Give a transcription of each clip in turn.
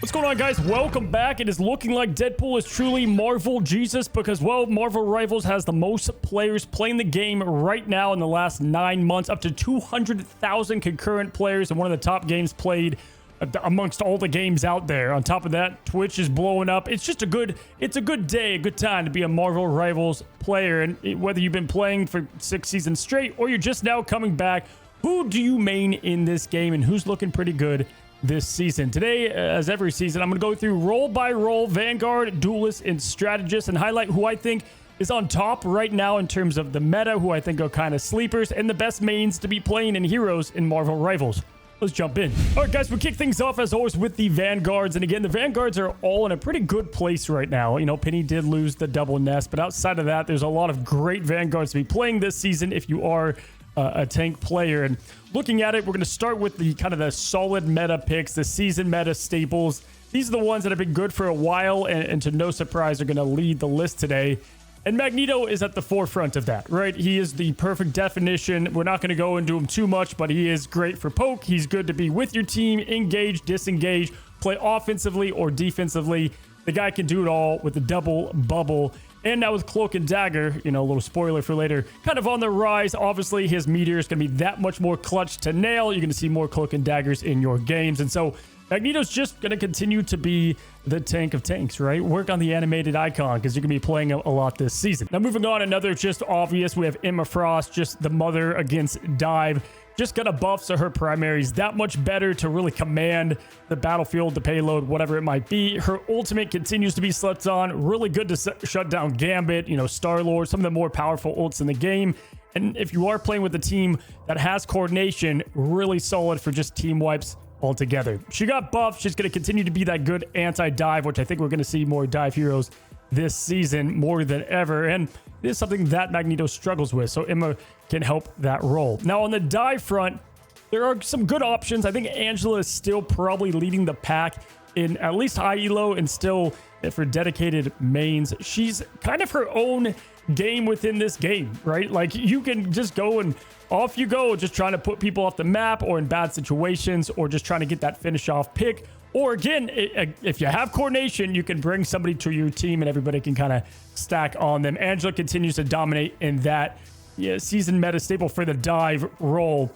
What's going on, guys? Welcome back. It is looking like Deadpool is truly Marvel Jesus because, well, Marvel Rivals has the most players playing the game right now in the last 9 months, up to 200,000 concurrent players, and one of the top games played amongst all the games out there. On top of that, Twitch is blowing up. It's just a good day, a good time to be a Marvel Rivals player. And whether you've been playing for 6 seasons straight or you're just now coming back, who do you main in this game and who's looking pretty good this season? Today, as every season, I'm going to go through role by role, Vanguard, Duelist, and Strategist, and highlight who I think is on top right now in terms of the meta, who I think are kind of sleepers, and the best mains to be playing in heroes in Marvel Rivals. Let's jump in. All right, guys, we kick things off as always with the Vanguards. And again, the Vanguards are all in a pretty good place right now. You know, Penny did lose the double nest, but outside of that, there's a lot of great Vanguards to be playing this season if you are a tank player. And looking at it, we're going to start with the kind of the solid meta picks, the season meta staples. These are the ones that have been good for a while and to no surprise are going to lead the list today. And Magneto is at the forefront of that, right? He is the perfect definition. We're not going to go into him too much, but he is great for poke. He's good to be with your team, engage, disengage, play offensively or defensively. The guy can do it all with the double bubble. And now with Cloak and Dagger, you know, a little spoiler for later, kind of on the rise. Obviously, his meteor is going to be that much more clutch to nail. You're going to see more Cloak and Daggers in your games. And so Magneto's just going to continue to be the tank of tanks, right? Work on the animated icon because you're going to be playing a lot this season. Now, moving on, another just obvious. We have Emma Frost, just the mother against Dive. Just got a buff, so her primary is that much better to really command the battlefield, the payload, whatever it might be. Her ultimate continues to be slept on. Really good to shut down Gambit, you know, Star-Lord, some of the more powerful ults in the game. And if you are playing with a team that has coordination, really solid for just team wipes altogether. She got buffed. She's going to continue to be that good anti-dive, which I think we're going to see more dive heroes this season more than ever. And it is something that Magneto struggles with, so Emma can help that role. Now, on the dive front, there are some good options. I think Angela is still probably leading the pack in at least high elo and still for dedicated mains. She's kind of her own game within this game, right? Like, you can just go and off you go, just trying to put people off the map or in bad situations or just trying to get that finish off pick. Or again, if you have coordination, you can bring somebody to your team and everybody can kind of stack on them. Angela continues to dominate in that season meta staple for the dive role.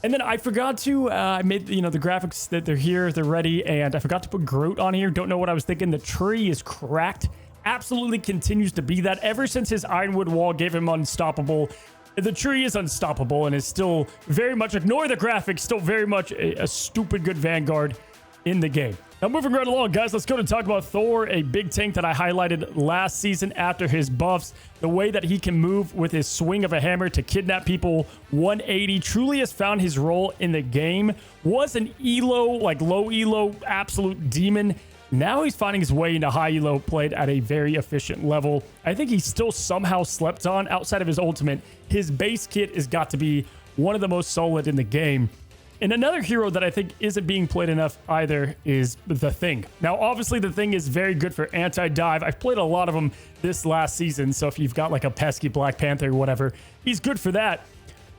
And then I forgot to, I made, you know, the graphics that they're here, they're ready, and I forgot to put Groot on here. Don't know what I was thinking. The tree is cracked. Absolutely continues to be that. Ever since his Ironwood wall gave him unstoppable, the tree is unstoppable and is still very much, ignore the graphics, still very much a stupid good Vanguard in the game. Now, moving right along, guys, let's go to talk about Thor, a big tank that I highlighted last season after his buffs. The way that he can move with his swing of a hammer to kidnap people 180 truly has found his role in the game. Was an elo, like low elo, absolute demon. Now he's finding his way into high elo, played at a very efficient level. I think he's still somehow slept on outside of his ultimate. His base kit has got to be one of the most solid in the game. And another hero that I think isn't being played enough either is the Thing. Now, obviously, the Thing is very good for anti-dive. I've played a lot of them this last season, so if you've got like a pesky Black Panther or whatever, he's good for that.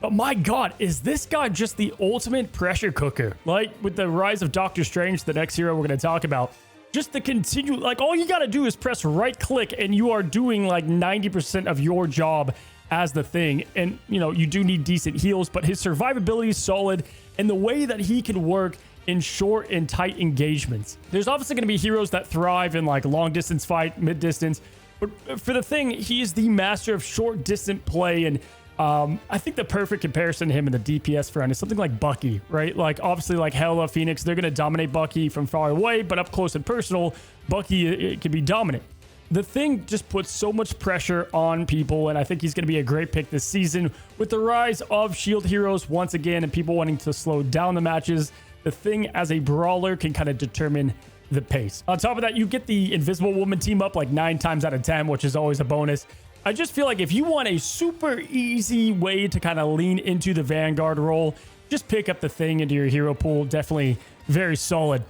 But my God, is this guy just the ultimate pressure cooker? Like with the rise of Doctor Strange, the next hero we're going to talk about, just the continue, like all you got to do is press right click and you are doing like 90% of your job as the Thing. And, you know, you do need decent heals, but his survivability is solid. And the way that he can work in short and tight engagements. There's obviously going to be heroes that thrive in like long distance fight, mid distance. But for the Thing, he is the master of short distant play. And I think the perfect comparison to him in the DPS front is something like Bucky, right? Like obviously like Hela, Phoenix, they're going to dominate Bucky from far away, but up close and personal, Bucky it can be dominant. The Thing just puts so much pressure on people, and I think he's going to be a great pick this season. With the rise of shield heroes once again and people wanting to slow down the matches, the Thing as a brawler can kind of determine the pace. On top of that, you get the Invisible Woman team up like 9 times out of 10, which is always a bonus. I just feel like if you want a super easy way to kind of lean into the Vanguard role, just pick up the Thing into your hero pool. Definitely very solid.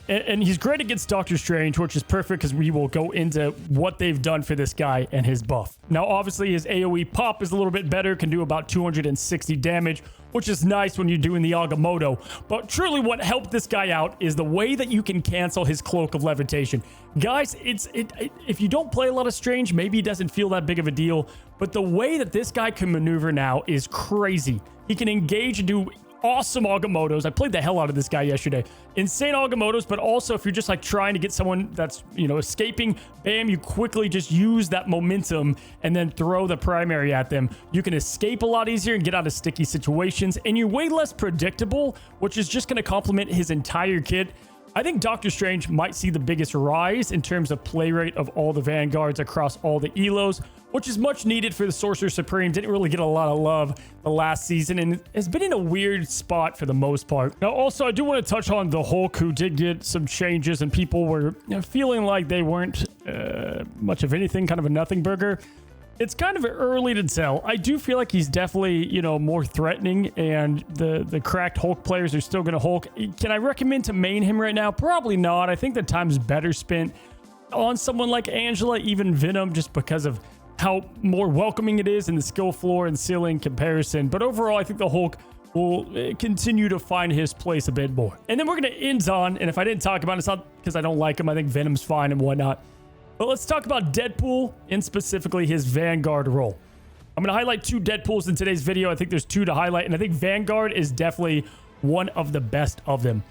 And he's great against Doctor Strange, which is perfect because we will go into what they've done for this guy and his buff. Now, obviously, his AoE pop is a little bit better, can do about 260 damage, which is nice when you're doing the Agamotto. But truly what helped this guy out is the way that you can cancel his Cloak of Levitation. Guys, if you don't play a lot of Strange, maybe it doesn't feel that big of a deal. But the way that this guy can maneuver now is crazy. He can engage and do awesome Agamottos. I played the hell out of this guy yesterday. Insane Agamottos, but also if you're just like trying to get someone that's, you know, escaping, bam, you quickly just use that momentum and then throw the primary at them. You can escape a lot easier and get out of sticky situations, and you're way less predictable, which is just going to complement his entire kit. I think Doctor Strange might see the biggest rise in terms of play rate of all the Vanguards across all the elos, which is much needed for the Sorcerer Supreme. Didn't really get a lot of love the last season and has been in a weird spot for the most part. Now, also, I do want to touch on the Hulk, who did get some changes and people were feeling like they weren't much of anything, kind of a nothing burger. It's kind of early to tell. I do feel like he's definitely, you know, more threatening, and the cracked Hulk players are still going to Hulk. Can I recommend to main him right now? Probably not. I think the time's better spent on someone like Angela, even Venom, just because of how more welcoming it is in the skill floor and ceiling comparison. But overall, I think the Hulk will continue to find his place a bit more. And then we're going to end on, and if I didn't talk about it, it's not because I don't like him. I think Venom's fine and whatnot. But let's talk about Deadpool and specifically his Vanguard role. I'm going to highlight 2 Deadpools in today's video. I think there's 2 to highlight, and I think Vanguard is definitely one of the best of them.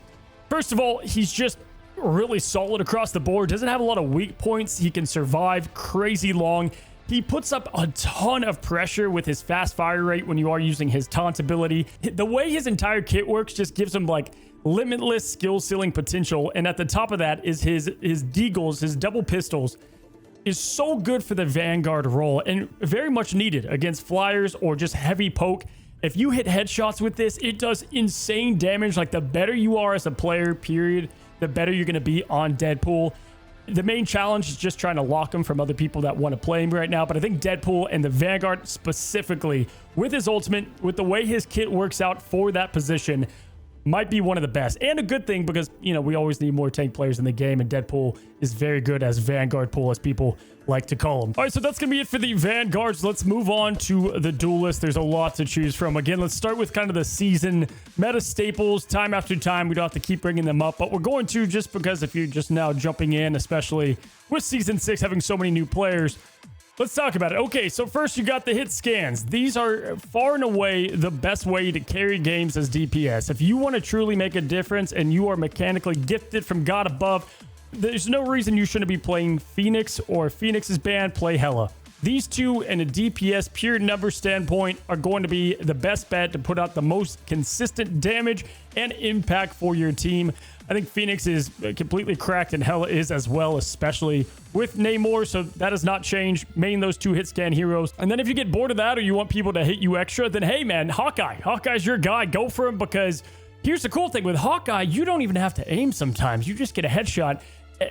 First of all, he's just really solid across the board. Doesn't have a lot of weak points. He can survive crazy long. He puts up a ton of pressure with his fast fire rate when you are using his taunt ability. The way his entire kit works just gives him like limitless skill ceiling potential, and at the top of that is his deagles, his double pistols, is so good for the Vanguard role and very much needed against flyers or just heavy poke. If you hit headshots with this, it does insane damage. Like, the better you are as a player, period, the better you're going to be on Deadpool. The main challenge is just trying to lock him from other people that want to play him right now. But I think Deadpool and the Vanguard specifically, with his ultimate, with the way his kit works out for that position, might be one of the best. And a good thing because, you know, we always need more tank players in the game, and Deadpool is very good as Vanguard pool, as people like to call him. All right, so that's going to be it for the Vanguards. Let's move on to the Duelist. There's a lot to choose from. Again, let's start with kind of the season meta staples. Time after time, we don't have to keep bringing them up, but we're going to, just because if you're just now jumping in, especially with Season 6 having so many new players, let's talk about it. Okay, so first you got the hit scans. These are far and away the best way to carry games as DPS. If you want to truly make a difference and you are mechanically gifted from God above, there's no reason you shouldn't be playing Phoenix, or Phoenix's band, play Hela. These two, in a DPS pure number standpoint, are going to be the best bet to put out the most consistent damage and impact for your team. I think Phoenix is completely cracked, and Hela is as well, especially with Namor, so that has not changed. Main those 2 hit scan heroes. And then if you get bored of that, or you want people to hit you extra, then hey man, Hawkeye. Hawkeye's your guy. Go for him, because here's the cool thing. With Hawkeye, you don't even have to aim sometimes. You just get a headshot,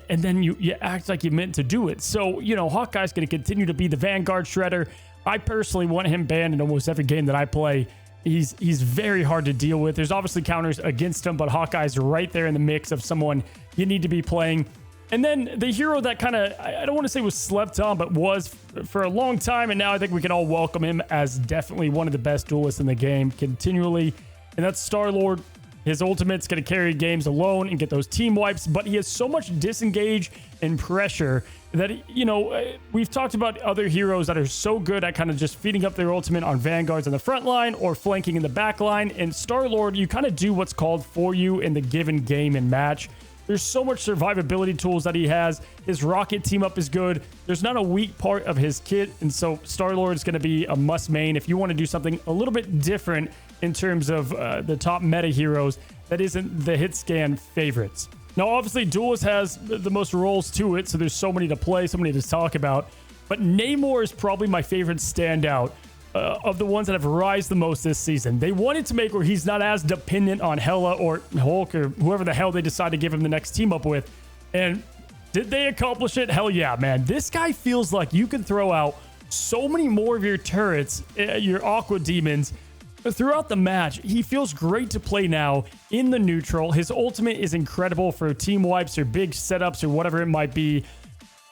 and then you act like you meant to do it. So, you know, Hawkeye's going to continue to be the Vanguard shredder. I personally want him banned in almost every game that I play. He's very hard to deal with. There's obviously counters against him, but Hawkeye's right there in the mix of someone you need to be playing. And then the hero that kind of, I don't want to say was slept on, but was for a long time, and now I think we can all welcome him as definitely one of the best duelists in the game continually, and that's Star-Lord. His ultimate's going to carry games alone and get those team wipes, but he has so much disengage and pressure that, you know, we've talked about other heroes that are so good at kind of just feeding up their ultimate on Vanguards in the front line or flanking in the back line. And Star-Lord, you kind of do what's called for you in the given game and match. There's so much survivability tools that he has. His rocket team up is good. There's not a weak part of his kit, and so Star-Lord is going to be a must main if you want to do something a little bit different in terms of the top meta heroes that isn't the hit scan favorites. Now, obviously, Duelist has the most roles to it, so there's so many to play, so many to talk about. But Namor is probably my favorite standout of the ones that have rised the most this season. They wanted to make where he's not as dependent on Hela or Hulk or whoever the hell they decide to give him the next team up with. And did they accomplish it? Hell yeah, man. This guy feels like you can throw out so many more of your turrets, your Aqua Demons, throughout the match, he feels great to play now in the neutral. His ultimate is incredible for team wipes or big setups or whatever it might be.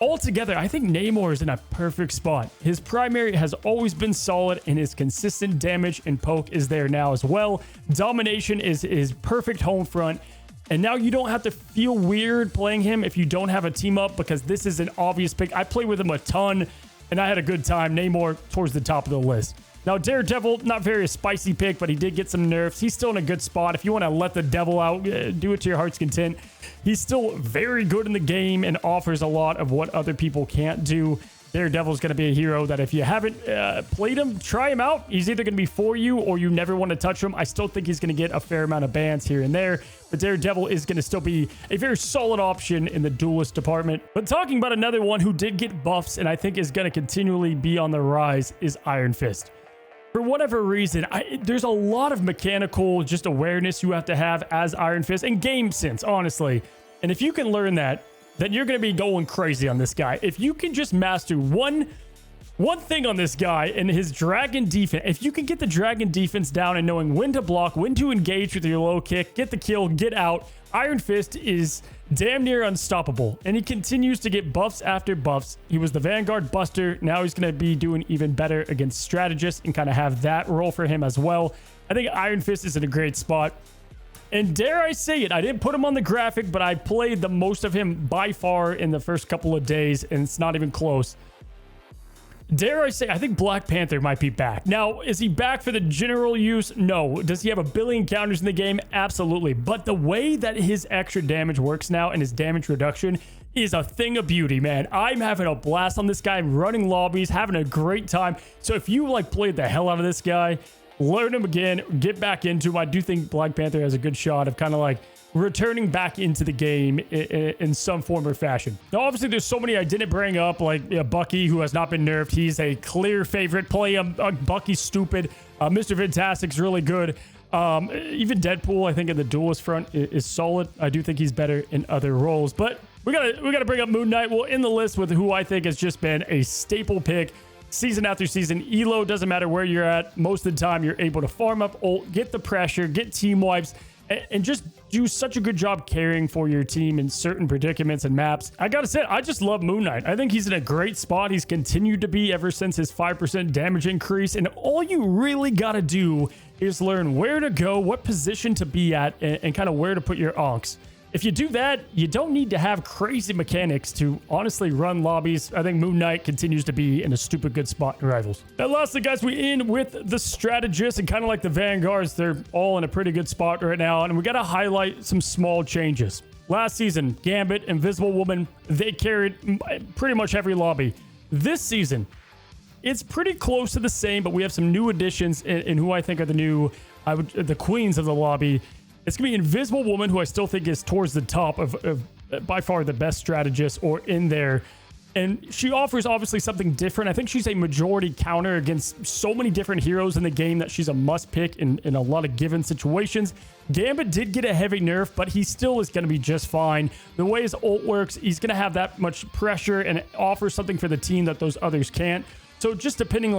Altogether, I think Namor is in a perfect spot. His primary has always been solid, and his consistent damage and poke is there now as well. Domination is his perfect home front. And now you don't have to feel weird playing him if you don't have a team up, because this is an obvious pick. I play with him a ton, and I had a good time. Namor towards the top of the list. Now, Daredevil, not very a spicy pick, but he did get some nerfs. He's still in a good spot. If you want to let the devil out, do it to your heart's content. He's still very good in the game and offers a lot of what other people can't do. Daredevil's going to be a hero that if you haven't played him, try him out. He's either going to be for you or you never want to touch him. I still think he's going to get a fair amount of bans here and there, but Daredevil is going to still be a very solid option in the duelist department. But talking about another one who did get buffs and I think is going to continually be on the rise is Iron Fist. For whatever reason, there's a lot of mechanical just awareness you have to have as Iron Fist and game sense, honestly. And if you can learn that, then you're going to be going crazy on this guy. If you can just master one thing on this guy and his dragon defense, if you can get the dragon defense down and knowing when to block, when to engage with your low kick, get the kill, get out, Iron Fist is damn near unstoppable. And he continues to get buffs after buffs. He was the Vanguard buster. Now he's going to be doing even better against Strategist and kind of have that role for him as well. I think Iron Fist is in a great spot. And dare I say it, I didn't put him on the graphic, but I played the most of him by far in the first couple of days, and it's not even close. Dare I say, I think Black Panther might be back. Now, is he back for the general use? No. Does he have a billion counters in the game? Absolutely. But the way that his extra damage works now and his damage reduction is a thing of beauty, man. I'm having a blast on this guy, running lobbies, having a great time. So if you played the hell out of this guy, learn him again, get back into him. I do think Black Panther has a good shot of kind of returning back into the game in some form or fashion. Now, obviously, there's so many I didn't bring up, like Bucky, who has not been nerfed. He's a clear favorite. Play him. Bucky's stupid. Mr. Fantastic's really good. Even Deadpool, I think, in the duelist front is solid. I do think he's better in other roles. But we gotta bring up Moon Knight. We'll end the list with who I think has just been a staple pick. Season after season, elo doesn't matter where you're at. Most of the time, you're able to farm up ult, get the pressure, get team wipes, and just do such a good job carrying for your team in certain predicaments and maps. I gotta say, I just love Moon Knight. I think he's in a great spot. He's continued to be ever since his 5% damage increase, and all you really gotta do is learn where to go, what position to be at, and kind of where to put your onks. If you do that, you don't need to have crazy mechanics to honestly run lobbies. I think Moon Knight continues to be in a stupid good spot in Rivals. And lastly, guys, we end with the Strategist, and kind of like the Vanguards, they're all in a pretty good spot right now. And we got to highlight some small changes. Last season, Gambit, Invisible Woman, they carried pretty much every lobby. This season, it's pretty close to the same, but we have some new additions in who I think are the queens of the lobby. It's going to be Invisible Woman, who I still think is towards the top of by far the best strategist or in there. And she offers obviously something different. I think she's a majority counter against so many different heroes in the game that she's a must pick in a lot of given situations. Gambit did get a heavy nerf, but he still is going to be just fine. The way his ult works, he's going to have that much pressure and offer something for the team that those others can't. So just depending,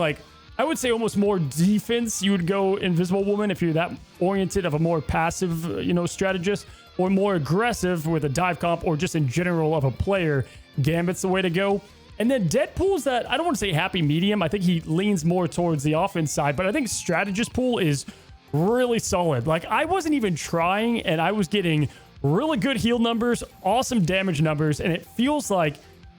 I would say almost more defense, you would go Invisible Woman if you're that oriented of a more passive, strategist, or more aggressive with a dive comp, or just in general of a player, Gambit's the way to go. And then Deadpool's that, I don't want to say happy medium. I think he leans more towards the offense side, but I think Strategist pool is really solid. I wasn't even trying, and I was getting really good heal numbers, awesome damage numbers, and it feels like,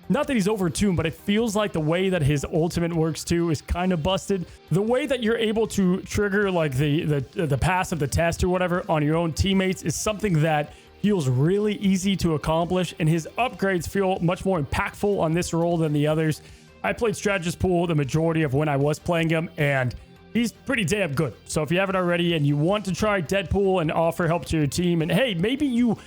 not that he's overtuned, but it feels like the way that his ultimate works too is kind of busted. The way that you're able to trigger the pass of the test or whatever on your own teammates is something that feels really easy to accomplish, and his upgrades feel much more impactful on this role than the others. I played Strategist pool the majority of when I was playing him, and he's pretty damn good. So if you haven't already and you want to try Deadpool and offer help to your team, and hey, maybe you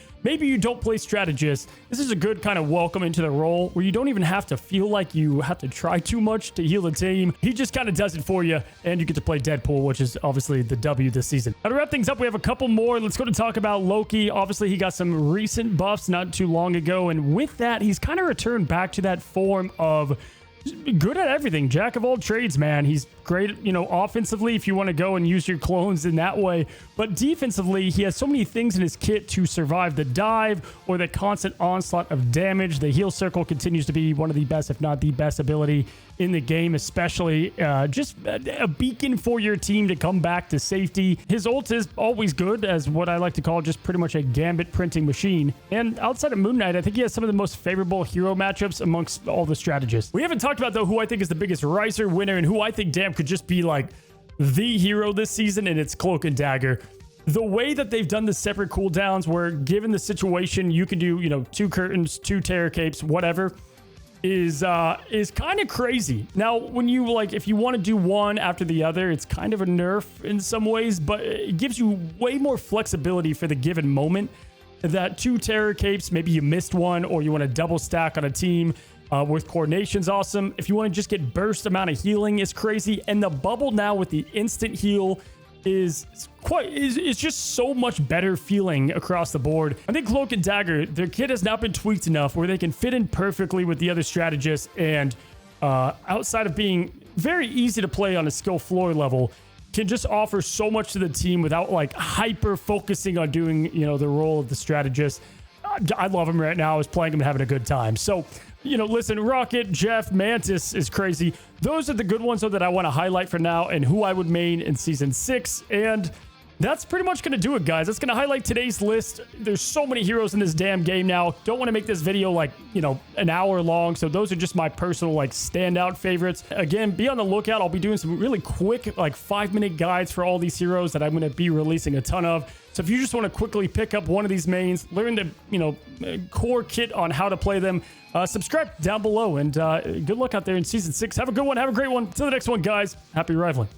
don't play Strategist, this is a good kind of welcome into the role where you don't even have to feel like you have to try too much to heal the team. He just kind of does it for you, and you get to play Deadpool, which is obviously the W this season. Now, to wrap things up, we have a couple more. Let's go to talk about Loki. Obviously, he got some recent buffs not too long ago, and with that, he's kind of returned back to that form of good at everything. Jack of all trades, man. He's great, you know, offensively if you want to go and use your clones in that way. But defensively, he has so many things in his kit to survive the dive or the constant onslaught of damage. The heal circle continues to be one of the best, if not the best ability in the game, especially just a beacon for your team to come back to safety. His ult is always good as what I like to call just pretty much a Gambit printing machine. And outside of Moon Knight, I think he has some of the most favorable hero matchups amongst all the strategists. We haven't talked about, though, who I think is the biggest Riser winner and who I think, damn, could just be like the hero this season, and it's Cloak and Dagger. The way that they've done the separate cooldowns where, given the situation, you can do, you know, 2 curtains, 2 terror capes, whatever, is kind of crazy. Now, when you, like, if you want to do one after the other, it's kind of a nerf in some ways, but it gives you way more flexibility for the given moment. That 2 terror capes, maybe you missed one, or you want to double stack on a team with coordination's awesome. If you want to just get burst amount of healing, it's crazy. And the bubble now with the instant heal is just so much better feeling across the board. I think Cloak and Dagger, their kit has now been tweaked enough where they can fit in perfectly with the other strategists, and outside of being very easy to play on a skill floor level, can just offer so much to the team without like hyper focusing on doing, you know, the role of the strategist. I love him right now. I was playing him and having a good time. So, you know, listen, Rocket, Jeff, Mantis is crazy. Those are the good ones, though, that I want to highlight for now and who I would main in Season 6. And that's pretty much going to do it, guys. That's going to highlight today's list. There's so many heroes in this damn game now. Don't want to make this video, like, you know, an hour long. So those are just my personal, like, standout favorites. Again, be on the lookout. I'll be doing some really quick, like, 5-minute guides for all these heroes that I'm going to be releasing a ton of. So if you just want to quickly pick up one of these mains, learn the, you know, core kit on how to play them, subscribe down below, and good luck out there in Season 6. Have a good one. Have a great one. Till the next one, guys. Happy rivaling.